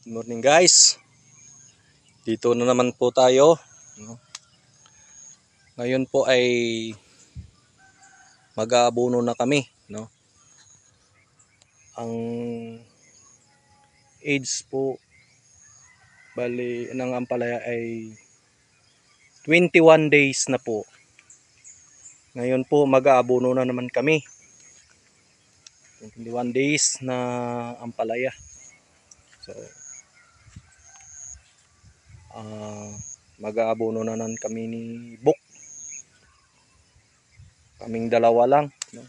Good morning guys. Dito na naman po tayo. Ngayon po ay mag-aabono na kami, no? Ang age po bali ng ampalaya ay 21 days na po. Ngayon po mag-aabono na naman kami. 21 days na ampalaya. So mag-aabono na naman kami ni Bok. Kaming dalawa lang, no?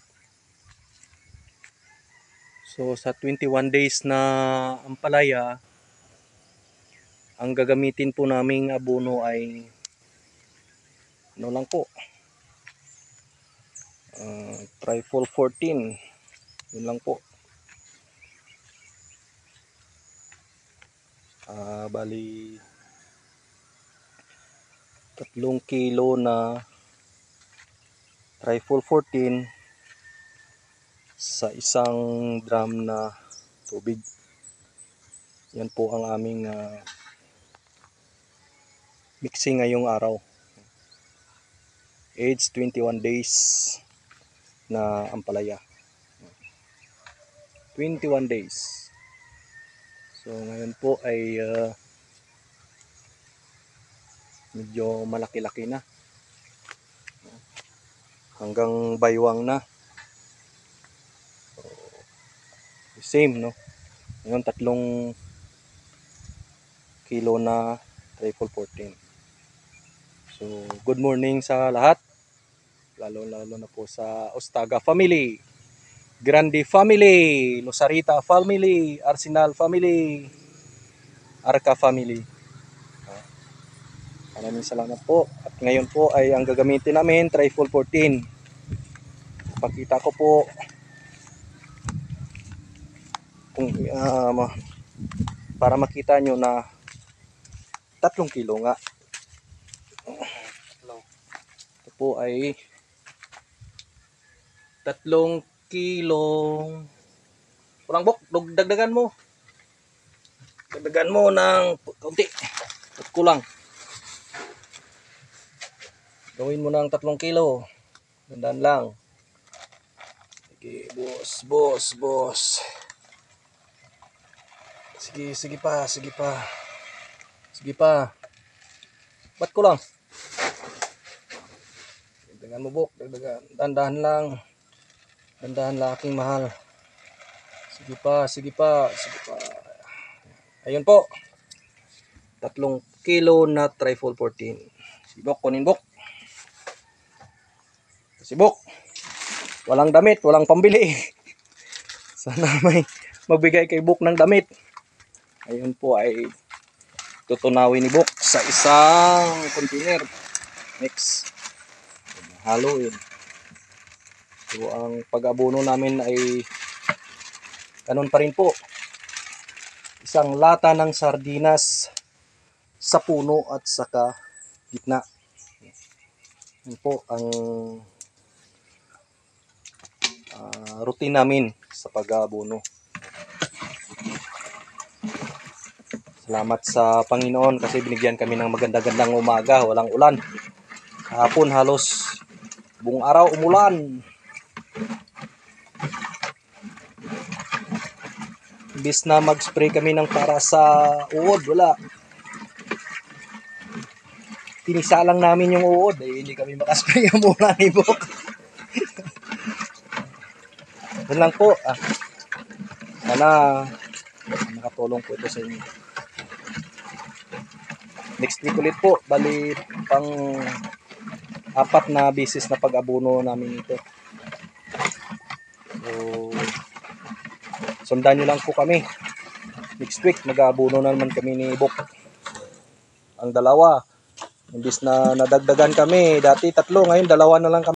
So sa 21 days na ampalaya, ang gagamitin po naming abono ay ano lang po, Trifol 14, yun lang po. Bali 3 kilo na Trifol 14 sa isang drum na tubig. Yan po ang aming mixing ngayong araw. Age 21 days na ampalaya. 21 days. So ngayon po ay medyo malaki-laki na. Hanggang baywang na. So, same, no? Ngayon 3 kilo na Trifol 14. So good morning sa lahat. Lalo na po sa Ostaga family, Grande family, Losarita family, Arsenal family, Arca family. Maraming salamat po. At ngayon po ay ang gagamitin namin Trifol 14. Pakita ko po kung para makita nyo na 3 kilo nga. Ito po ay 3 kilong kurang Bok, dagdagan mo ng kaunti at kulang, gawin mo ng 3 kilo, dandan lang. Sige boss, sige pa, ba't kulang? Dagdagan mo Bok, dandan lang aking mahal. Sige pa. Ayun po, 3 kilo na Trifol 14. Si Bok, kunin Bok. Si Bok, walang damit, walang pambili. Sana may magbigay kay Bok ng damit. Ayun po ay tutunawin ni Bok sa isang container. Next, halo yun. So ang pag-abono namin ay ganun pa rin po. Isang lata ng sardinas sa puno at saka gitna. Yan po ang routine namin sa pag-abono. Salamat sa Panginoon kasi binigyan kami ng maganda-gandang umaga, walang ulan. Kahapon halos buong araw umulan. Imbis na mag-spray kami ng para sa uod, wala. Tinisa lang namin yung uod, hindi kami makaspray yung muna ni Bok. Yan lang po. Sana nakatulong po ito sa inyo. Next week ulit po, bali pang 4 na bisis na pag-abono namin ito. So sundan nyo lang po kami. Next week mag-aabono na naman kami ni Bok. Ang dalawa, imbis na nadagdagan kami, dati 3, ngayon 2 na lang kami.